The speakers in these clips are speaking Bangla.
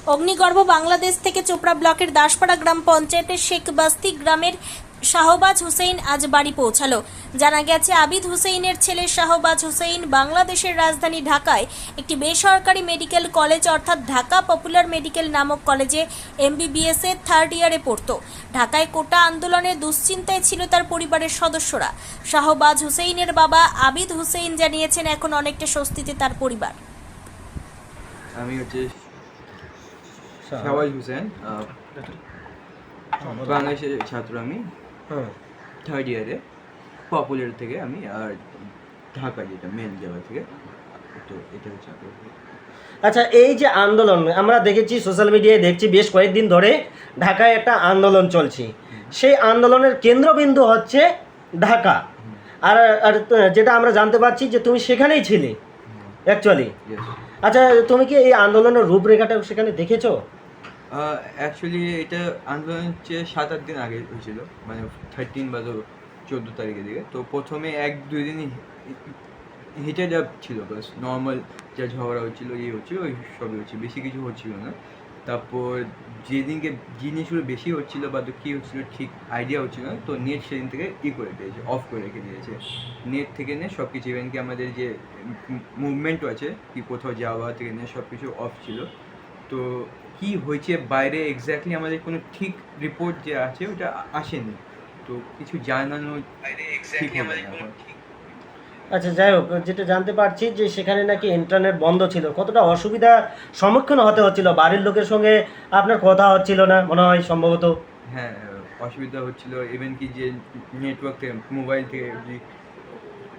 অগ্নিগর্ভ বাংলাদেশ থেকে চোপড়া ব্লকের দাসপাড়া গ্রাম পঞ্চায়েতের শেখ বাস্তি গ্রামের শাহবাজ হুসেইন আজ বাড়ি পৌঁছালো। জানা গেছে আবিদ হুসেইনের ছেলে শাহবাজ হুসেইন বাংলাদেশের রাজধানী ঢাকায় একটি বেসরকারি মেডিকেল কলেজ অর্থাৎ ঢাকা পপুলার মেডিকেল নামক কলেজে MBBS এর 3rd ইয়ারে পড়তো। ঢাকায় কোটা আন্দোলনে দুশ্চিন্তায় ছিল তার পরিবারের সদস্যরা। শাহবাজ হুসেইনের বাবা আবিদ হুসেইন জানিয়েছেন এখন অনেকটা স্বস্তিতে তার পরিবার। আমি হচ্ছে শাহবাজ হুসেন, বাংলাদেশের ছাত্র। আমি 3rd ইয়ারে পপুলার থেকে আমি, আর ঢাকা যেটা মেন জায়গা থেকে, তো এটা হচ্ছে ছাত্র। আচ্ছা, এই যে আন্দোলন আমরা দেখেছি সোশ্যাল মিডিয়ায়, দেখছি বেশ কয়েকদিন ধরে ঢাকায় একটা আন্দোলন চলছে। সেই আন্দোলনের কেন্দ্রবিন্দু হচ্ছে ঢাকা। আর আর যেটা আমরা জানতে পারছি যে তুমি সেখানেই ছিলে অ্যাকচুয়ালি। আচ্ছা, তুমি কি এই আন্দোলনের রূপরেখাটা সেখানে দেখেছো? অ্যাকচুয়ালি এটা আন্দোলন হচ্ছে 7-8 দিন আগে হয়েছিল, মানে 13 বা 14 তারিখের দিকে। তো প্রথমে 1-2 দিনই হিটেড আপ ছিল, বাস নর্মাল যা ঝগড়া হচ্ছিল, হচ্ছিল, ওই সবই হচ্ছে, বেশি কিছু হচ্ছিল না। তারপর যেদিনকে জিনিসগুলো বেশি হচ্ছিল বা কী হচ্ছিল ঠিক আইডিয়া হচ্ছিল না, তো নেট সেদিন থেকে করে দিয়েছে, অফ করে রেখে দিয়েছে। নেট থেকে নিয়ে সব কিছু, ইভেন কি আমাদের যে মুভমেন্টও আছে, কি কোথাও যাওয়া থেকে নিয়ে সব কিছু অফ ছিল। তো কি হয়েছে বাইরে এক্স্যাক্টলি আমাদের কোনো ঠিক রিপোর্ট যে আছে ওটা আসেনি, তো কিছু জানানো ঠিক হবে না এখন। আচ্ছা, যাই হোক, যেটা জানতে পারছি যে সেখানে নাকি ইন্টারনেট বন্ধ ছিল। কতটা অসুবিধা সম্মুখীন হতে হচ্ছিল? বাড়ির লোকের সঙ্গে আপনার কথা হচ্ছিল না মনে হয় সম্ভবত? হ্যাঁ, অসুবিধা হচ্ছিল। ইভেন কি যে নেটওয়ার্ক থেকে, মোবাইল থেকে যদি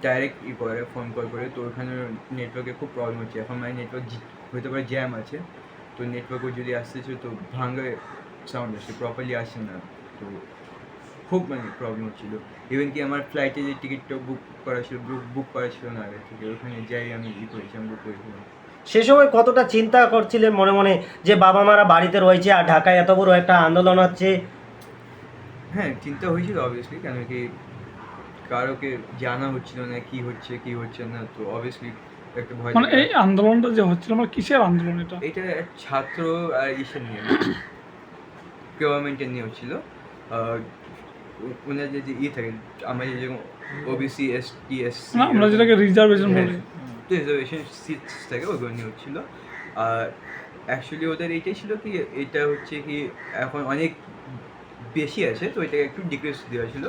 ডাইরেক্ট করে ফোন কল করে, তো ওখানে নেটওয়ার্কে খুব প্রবলেম হচ্ছে এখন। মানে নেটওয়ার্ক হতে পারে জ্যাম আছে, তো নেটওয়ার্কও যদি আসতেছে তো ভাঙে সাউন্ড আসছে, প্রপারলি আসছে না। তো খুব মানে প্রবলেম হচ্ছিলো। ইভেন কি আমার ফ্লাইটে যে টিকিটটা বুক করা ছিল না আগে থেকে, ওখানে যাই আমি করেছিলাম, বুক করেছিলাম। সে সময় কতটা চিন্তা করছিলেন মনে মনে যে বাবা মারা বাড়িতে রয়েছে আর ঢাকায় এত বড় একটা আন্দোলন হচ্ছে? হ্যাঁ, চিন্তা হয়েছিল অবভিয়াসলি, কেন কি কারোকে জানা হচ্ছিল না কি হচ্ছে না, তো অবভিয়াসলি একটা ভয়। মানে এই আন্দোলনটা যে হচ্ছিল, মানে কিসের আন্দোলন এটা? এটা ছাত্র আর ইসের নিয়ে, গভর্নমেন্টের নিয়ে হচ্ছিল। ওনাদের যে থাকে, আমাদের যেরকম ওবিসি, এসটি, এসসি, আমরা যেটাকে রিজার্ভেশন বলি, তো রিজার্ভেশন সিটস থাকে, ওগুলো নিয়ে হচ্ছিল। আর অ্যাকচুয়ালি ওদের এইটাই ছিল কি, এটা হচ্ছে কি এখন অনেক বেশি আছে, তো এটাকে একটু ডিক্রিজ দেওয়া ছিল।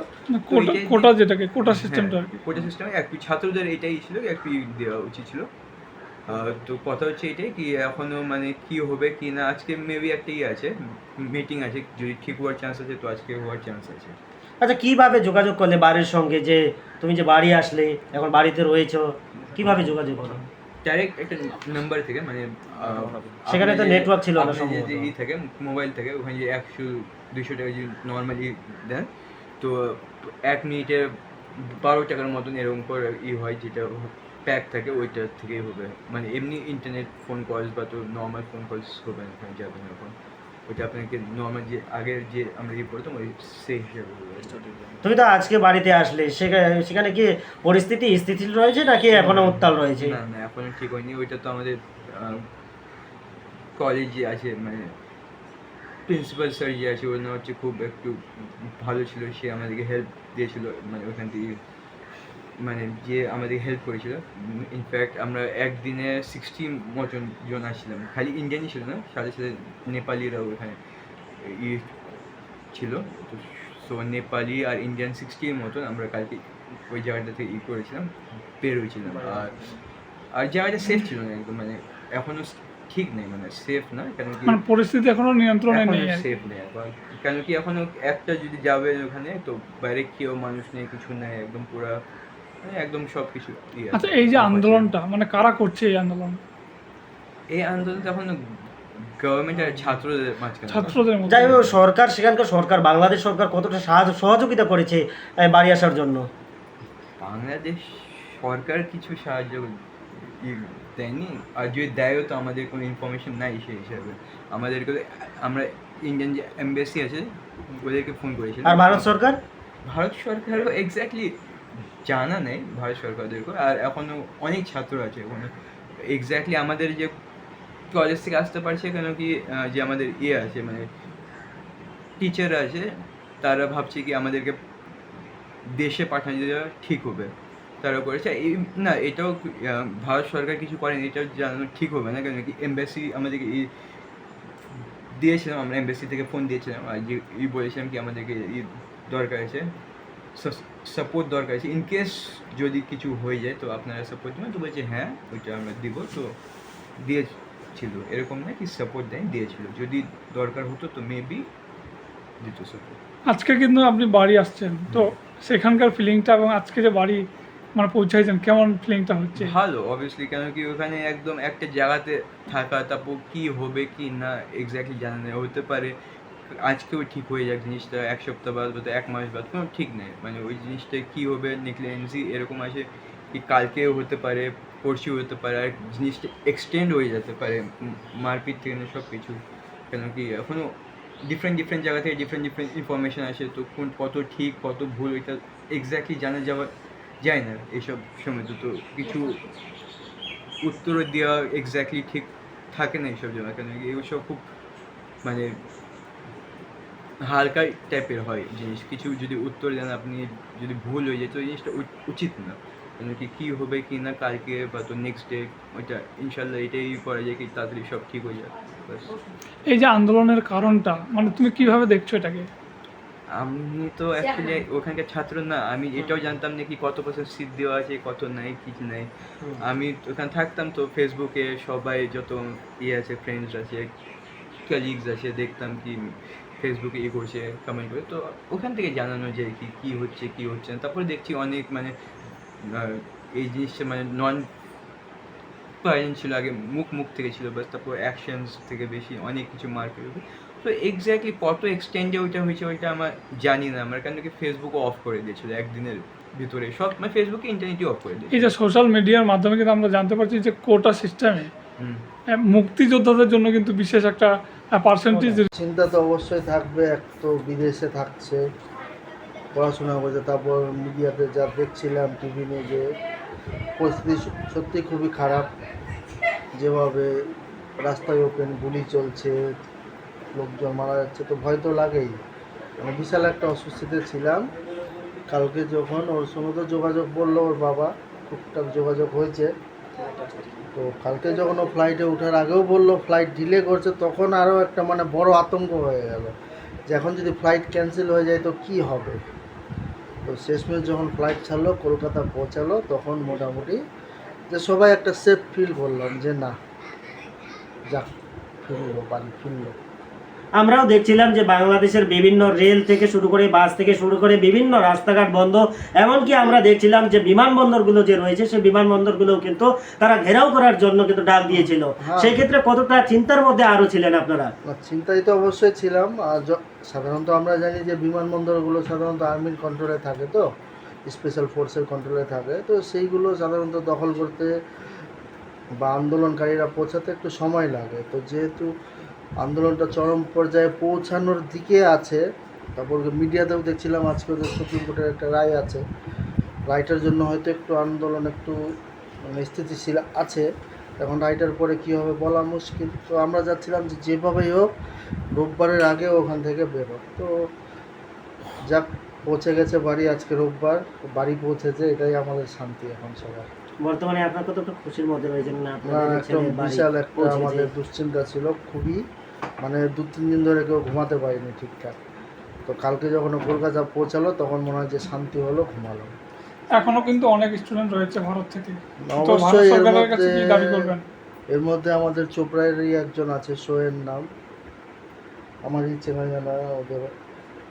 কোটা যেটাকে কোটা সিস্টেমটা আর কি, কোটা সিস্টেমে একটু ছাত্রদের এটাই ছিল, একটু দেওয়া উচিত ছিল। তো কথা হচ্ছে এটাই কি এখনও মানে কি হবে কি না, আজকে মেবি একটা আছে, মিটিং আছে, যদি ঠিক হওয়ার চান্স আছে তো আজকে হওয়ার চান্স আছে। আচ্ছা, কিভাবে যোগাযোগ করলে বাড়ির সঙ্গে? যে তুমি যে বাড়ি আসলে, এখন বাড়িতে রয়েছো, কিভাবে যোগাযোগ করো? ডাইরেক্ট একটা নাম্বার থেকে, মানে সেখানে তো নেটওয়ার্ক ছিল না সম্ভবত। যে থাকে মোবাইল থেকে, ওখানে যে 100-200 টাকা যদি নর্মালি দেন, তো 1 মিনিটে 12 টাকার মতন এরকম করে হয়, যেটা প্যাক থাকে ওইটা থেকেই হবে। মানে এমনি ইন্টারনেট ফোন কলস বা তো নর্মাল ফোন কলস হবে না, ওখানে যাবে না এখন। ওইটা আপনাকে নর্মাল যে আগের যে আমরা করতাম ওই সেই হিসাবে হবে। তুমি তো আজকে বাড়িতে আসলে, সেখানে কি পরিস্থিতি স্থিতিশীল রয়েছে নাকি এখনো উত্তাল রয়েছে? না না, এখনো ঠিক হয়নি। ওইটা তো আমাদের কলেজে আছে, মানে প্রিন্সিপাল স্যার যে আছে ওনার হচ্ছে খুব একটু ভালো ছিল, সে আমাদেরকে হেল্প দিয়েছিল, মানে ওখান থেকে মানে যে আমাদের হেল্প করেছিল। ইনফ্যাক্ট আমরা একদিনে 60 মতন জন আসছিলাম, খালি ইন্ডিয়ানই ছিল না, সাথে সাথে নেপালিরাও ওখানে ছিল। তো সো নেপালি আর ইন্ডিয়ান 60 মতন আমরা কালকে ওই জায়গাটা থেকে করেছিলাম, বের হয়েছিলাম। আর জায়গাটা সেফ ছিল না একদম, মানে এখনো ঠিক নেই, মানে সেফ না, কেন কি পরিস্থিতি এখনো নিয়ন্ত্রণে নেই, সেফ নেই এখন। কেন কি এখনো একটা যদি যাবে ওখানে, তো বাইরে কেউ মানুষ নেই, কিছু নেই, একদম পুরা মানে একদম সব কিছু। আচ্ছা, এই যে আন্দোলনটা মানে কারা করছে এই আন্দোলন? এই আন্দোলনটা এখন গভর্নমেন্ট আর ছাত্রদের মধ্যে। যাই হোক, সরকার, সেখানকার সরকার, বাংলাদেশ সরকার কতটা সহযোগিতা করেছে বাড়ি আসার জন্য? বাংলাদেশ সরকার কিছু সাহায্য দেয়নি, আর যদি দেয়ও তো আমাদের কোনো ইনফরমেশন নাই সেই হিসাবে। আমাদেরকে আমরা ইন্ডিয়ান যে এমবেসি আছে ওদেরকে ফোন করেছিলাম। আর ভারত সরকারও এক্স্যাক্টলি জানা নেই ভারত সরকারদেরকে। আর এখনও অনেক ছাত্র আছে ওখানে, এক্স্যাক্টলি আমাদের যে কলেজ থেকে আসতে পারছে কেন কি যে আমাদের ইয়ে আছে মানে টিচার আছে, তারা ভাবছে কি আমাদেরকে দেশে পাঠানো দেওয়া ঠিক হবে, তারা করেছে না এটাও ভারত সরকার কিছু করেনি, এটাও জানানো ঠিক হবে না কেন কি এমবাসি আমাদেরকে দিয়েছিলাম, আমরা এমবাসি থেকে ফোন দিয়েছিলাম আর যে বলেছিলাম কি আমাদেরকে দরকার আছে, সাপোর্ট দরকার আছে, ইনকেস যদি কিছু হয়ে যায় তো আপনারা সাপোর্ট দেবেন, তো বলছে হ্যাঁ ওইটা আমরা দিব, তো দিয়েছিল, এরকম না কি সাপোর্ট দেয়, দিয়েছিল, যদি দরকার হতো তো মেবি দিত সাপোর্ট। আজকে কিন্তু আপনি বাড়ি আসছেন, তো সেখানকার ফিলিংটা এবং আজকে যে বাড়ি মানে পৌঁছাইছেন, কেমন ফিলিংটা হচ্ছে? ভালো অবভিয়াসলি, কেন কি ওখানে একদম একটা জায়গাতে থাকা, তারপর কি হবে কি না এক্স্যাক্টলি জানা নেই, হতে পারে আজকেও ঠিক হয়ে যাক জিনিসটা, এক সপ্তাহ বাদ বা এক মাস বাদ, কোনো ঠিক নেই, মানে ওই জিনিসটা কী হবে নেগলিজেন্সি এরকম আছে কি কালকেও হতে পারে, পরশু হতে পারে, আর জিনিসটা এক্সটেন্ড হয়ে যেতে পারে, মারপিট থেকে না সব কিছু, কেন কি এখনও ডিফারেন্ট জায়গা থেকে ডিফারেন্ট ইনফরমেশান আসে, তো কোন কত ঠিক কত ভুল এটা এক্স্যাক্টলি জানা যাওয়া যায় না এইসব সময়, তো কিছু উত্তর দেওয়া এক্স্যাক্টলি ঠিক থাকে না এইসব জায়গা, কেন কি এইসব খুব মানে হালকা টাইপের হয় জিনিস, কিছু যদি উত্তর দেন আপনি যদি ভুল হয়ে যায় তো এই জিনিসটা উচিত না, কেন কি কী হবে কি না কালকে বা তো নেক্সট ডে ওইটা ইনশাল্লাহ এটাই করা যায় কি তাড়াতাড়ি সব ঠিক হয়ে যায় ব্যাস। এই যে আন্দোলনের কারণটা মানে তুমি কিভাবে দেখছো এটাকে? আমি তো অ্যাকচুয়ালি ওখানকার ছাত্র না, আমি এটাও জানতাম না কি কত % সিট দেওয়া আছে কত নাই কিছু নাই, আমি ওখানে থাকতাম তো ফেসবুকে সবাই যত ইয়ে আছে ফ্রেন্ডস আছে কলিগস আছে দেখতাম কি ফেসবুকে করছে কমেন্ট করে, তো ওখান থেকে জানানো যায় কি কী হচ্ছে না, তারপরে দেখছি অনেক মানে এই জিনিসটা মানে নন ভায়োলেন্স ছিল, আগে মুখ থেকে ছিল বাস, তারপর অ্যাকশনস থেকে বেশি অনেক কিছু মার্কেট, তো এক্স্যাক্টলি কত এক্সটেন্ডে ওইটা হয়েছে ওইটা আমার জানি না, আমার কারণ কি ফেসবুকও অফ করে দিয়েছিল একদিনের ভিতরে, সব মানে ফেসবুকে ইন্টারনেটই অফ করে দিয়েছিল। এই যে সোশ্যাল মিডিয়ার মাধ্যমে কিন্তু আমরা জানতে পারছি যে কোটা সিস্টেমে মুক্তিযোদ্ধাদের জন্য কিন্তু বিশেষ একটা পার্সেন্টেজ। চিন্তা তো অবশ্যই থাকবে, এক তো বিদেশে থাকছে পড়াশোনা করছে, তারপর মিডিয়াতে যা দেখছিলাম টিভি নিউজে পরিস্থিতি সত্যি খুবই খারাপ, যেভাবে রাস্তায় ওপেন গুলি চলছে, লোকজন মারা যাচ্ছে, তো ভয় তো লাগেই, মানে বিশাল একটা অস্বস্তিতে ছিলাম। কালকে যখন ওর সঙ্গে তো যোগাযোগ বললো ওর বাবা, টুকটাক যোগাযোগ হয়েছে, তো কালকে যখন ও ফ্লাইটে ওঠার আগেও বললো ফ্লাইট ডিলে করছে, তখন আরও একটা মানে বড় আতঙ্ক হয়ে গেল যে এখন যদি ফ্লাইট ক্যান্সেল হয়ে যায় তো কী হবে। তো শেষমেশ যখন ফ্লাইট ছাড়লো কলকাতা পৌঁছালো তখন মোটামুটি যে সবাই একটা সেফ ফিল করলাম যে না যাক ফিরলো বাড়ি ফিরলো। আমরাও দেখছিলাম যে বাংলাদেশের বিভিন্ন রেল থেকে শুরু করে বাস থেকে শুরু করে বিভিন্ন রাস্তাঘাট বন্ধ, এমনকি আমরা দেখছিলাম যে বিমানবন্দরগুলো যে রয়েছে সেই বিমানবন্দরগুলোও কিন্তু তারা ঘেরাও করার জন্য কিন্তু ডাক দিয়েছিল। সেই ক্ষেত্রে কতটা চিন্তার মধ্যে আরও ছিলেন আপনারা? চিন্তায় তো অবশ্যই ছিলাম, আর সাধারণত আমরা জানি যে বিমানবন্দরগুলো সাধারণত আর্মির কন্ট্রোলে থাকে, তো স্পেশাল ফোর্সের কন্ট্রোলে থাকে, তো সেইগুলো সাধারণত দখল করতে বা আন্দোলনকারীরা পৌঁছাতে একটু সময় লাগে, তো যেহেতু আন্দোলনটা চরম পর্যায়ে পৌঁছানোর দিকে আছে, তারপর মিডিয়াতেও দেখছিলাম আজকে ওদের সুপ্রিম কোর্টের একটা রায় আছে, রায়টার জন্য হয়তো একটু আন্দোলন একটু মানে স্থিতিশীল আছে, এখন রায়টার পরে কী হবে বলা মুশকিল। তো আমরা যাচ্ছিলাম যে যেভাবেই হোক রোববারের আগে ওখান থেকে বেরো, তো যাক পৌঁছে গেছে বাড়ি, আজকে রোববার বাড়ি পৌঁছেছে, এটাই আমাদের শান্তি এখন সবার। বর্তমানে আপনার কতটা খুশির মধ্যে রয়েছেন? না একদম বিশাল একটা আমাদের দুশ্চিন্তা ছিল খুবই, মানে 2-3 দিন ধরে কেউ ঘুমাতে পারিনি ঠিকঠাক, তো কালকে যখন কলকাতা পৌঁছালো তখন মনে হয় যে শান্তি হলো, ঘুমালো। এখনো কিন্তু অনেক স্টুডেন্ট রয়েছে ভারত থেকে, অবশ্যই এর মধ্যে আমাদের চোপড়ারই একজন আছে সোহেন নাম, আমারই চেনা জানা,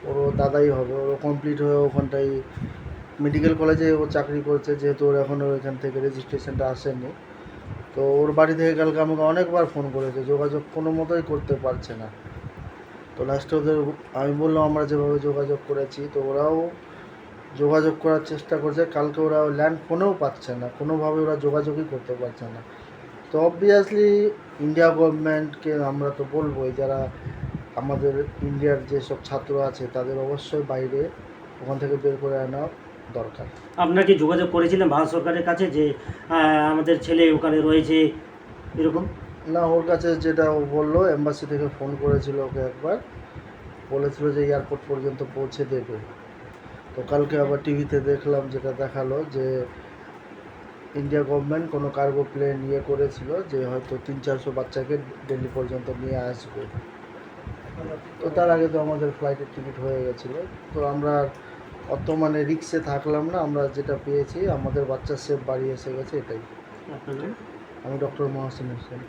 ওরও দাদাই হবে, ওরও কমপ্লিট হয়ে ওখানটাই মেডিকেল কলেজে ও চাকরি করছে, যেহেতু ওর এখনও এখান থেকে রেজিস্ট্রেশনটা আসেনি, তো ওর বাড়ি থেকে কালকে আমাকে অনেকবার ফোন করেছে, যোগাযোগ কোনো মতোই করতে পারছে না, তো লাস্টে ওদের আমি বললাম আমরা যেভাবে যোগাযোগ করেছি, তো ওরাও যোগাযোগ করার চেষ্টা করছে, কালকে ওরা ল্যান্ড ফোনেও পাচ্ছে না, কোনোভাবে ওরা যোগাযোগই করতে পারছে না। তো অবভিয়াসলি ইন্ডিয়া গভর্নমেন্টকে আমরা তো বলবোই, যারা আমাদের ইন্ডিয়ার যেসব ছাত্র আছে তাদের অবশ্যই বাইরে ওখান থেকে বের করে আনা দরকার। আপনারা কি যোগাযোগ করেছিলেন ভারত সরকারের কাছে যে আমাদের ছেলে ওখানে রয়েছে এরকম? না, ওর কাছে যেটা ও বললো, এম্বাসি থেকে ফোন করেছিল ওকে একবার, বলেছিল যে এয়ারপোর্ট পর্যন্ত পৌঁছে দেবে। তো কালকে আবার টিভিতে দেখলাম, যেটা দেখালো যে ইন্ডিয়া গভর্নমেন্ট কোনো কার্গো প্লেন ইয়ে করেছিল যে হয়তো 300-400 বাচ্চাকে দিল্লি পর্যন্ত নিয়ে আসবে। তো তার আগে তো আমাদের ফ্লাইটের টিকিট হয়ে গেছিলো। তো আমরা অত মানে রিক্সে থাকলাম না, আমরা যেটা পেয়েছি আমাদের বাচ্চা সেফ বাড়ি এসে গেছে, এটাই। আমি ডক্টর মহসিন হোসেন।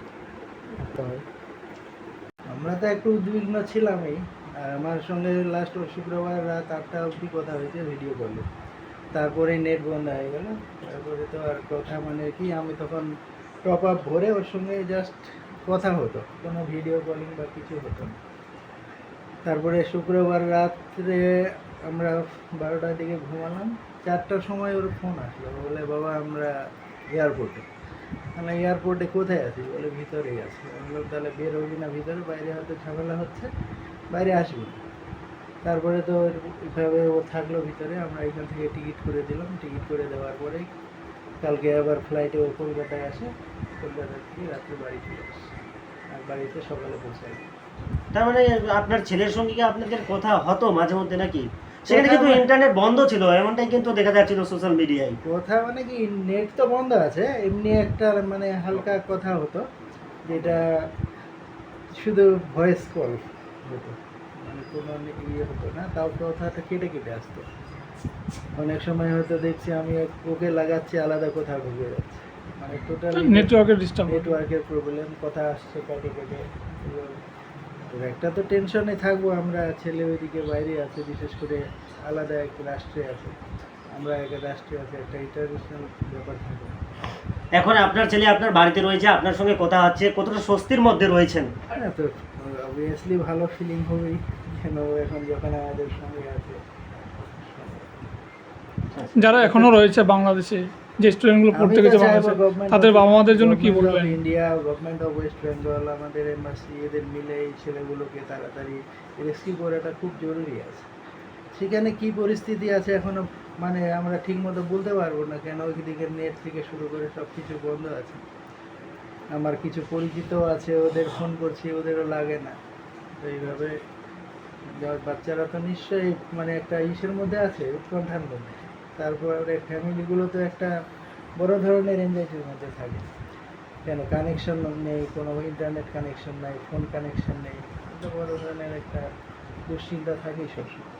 আমরা তো একটু উদ্বিগ্ন ছিলামই। আর আমার সঙ্গে লাস্ট শুক্রবার রাত 8টা অবধি কথা হয়েছে ভিডিও কলে, তারপরে নেট বন্ধ হয়ে গেল। তারপরে তো আর কথা মানে কি, আমি তখন টপ আপ ভরে ওর সঙ্গে জাস্ট কথা হতো, কোনো ভিডিও কলিং বা কিছু হতো না। তারপরে শুক্রবার রাত্রে আমরা 12টার দিকে ঘুমালাম, 4টার সময় ওর ফোন আসলো, বলে বাবা আমরা এয়ারপোর্টে। মানে এয়ারপোর্টে কোথায় আছি? বলে ভিতরেই আছি। আমি বললাম তাহলে বের হবি না ভিতরে? বাইরে হয়তো ঝামেলা হচ্ছে, বাইরে আসবি না। তারপরে তো ওইভাবে ও থাকলো ভিতরে, আমরা এখান থেকে টিকিট করে দিলাম। টিকিট করে দেওয়ার পরেই কালকে আবার ফ্লাইটে ও কলকাতায় আসে, কলকাতা থেকে রাত্রে বাড়ি চলে আসে, আর বাড়িতে সকালে পৌঁছায়। তার মানে আপনার ছেলের সঙ্গে কি আপনাদের কথা হতো মাঝে মধ্যে নাকি? সেখানে কিন্তু ইন্টারনেট বন্ধ ছিল, এমনটাই কিন্তু দেখা যাচ্ছিল সোশ্যাল মিডিয়ায়। কথা মানে কি, নেট তো বন্ধ আছে, এমনি একটা মানে হালকা কথা হতো, যেটা শুধু ভয়েস কল হতো, মানে কোনো ইয়ে হতো না। তাও কথাটা কেটে কেটে আসতো। অনেক সময় হয়তো দেখছি আমি ওকে লাগাচ্ছি, আলাদা কোথাও ঢুকে যাচ্ছে, মানে টোটালি নেটওয়ার্কের ডিস্টার্ব। নেটওয়ার্কের প্রবলেম, কথা আসছে কেটে কেটে। তো একটা তো টেনশনে থাকবো আমরা, ছেলে ওইদিকে বাইরে আছে, বিশেষ করে আলাদা এক রাষ্ট্রে আছে, আমরা এক রাষ্ট্রে আছে, একটা ইন্টারন্যাশনাল ব্যাপার থাকে। এখন আপনার ছেলে আপনার বাড়িতে রয়েছে, আপনার সঙ্গে কথা হচ্ছে, কতটা স্বস্তির মধ্যে রয়েছেন? হ্যাঁ, তো অবভিয়াসলি ভালো ফিলিং হবেই, কেন ও এখন যখন আমাদের সঙ্গে আছে। যারা এখনো রয়েছে বাংলাদেশে, যে স্টুডেন্টগুলো পড়তে গেছে বাংলাদেশে, তাদের বাবা মাদের জন্য কি বলবেন? India, government of West Bengal, আমাদের এমবাসি, এদের মিলে এই ছেলেগুলোকে তাড়াতাড়ি রেস্কিউ করাটা খুব জরুরি আছে। সেখানে কি পরিস্থিতি আছে এখনো মানে আমরা ঠিকমতো বলতে পারবো না, কেন ওইদিকে নেট থেকে শুরু করে সব কিছু বন্ধ আছে। আমার কিছু পরিচিত আছে, ওদের ফোন করছি, ওদেরও লাগে না। তো এইভাবে বাচ্চারা তো নিশ্চয়ই মানে একটা ইসের মধ্যে আছে, উৎকণ্ঠার মধ্যে। তারপরে ফ্যামিলিগুলো তো একটা বড় ধরনের এনজাইটির মধ্যে থাকে, কেন কানেকশন নেই, কোনো ইন্টারনেট কানেকশন নেই, ফোন কানেকশন নেই, এটা বড় ধরনের একটা দুশ্চিন্তা থাকেই সবসময়।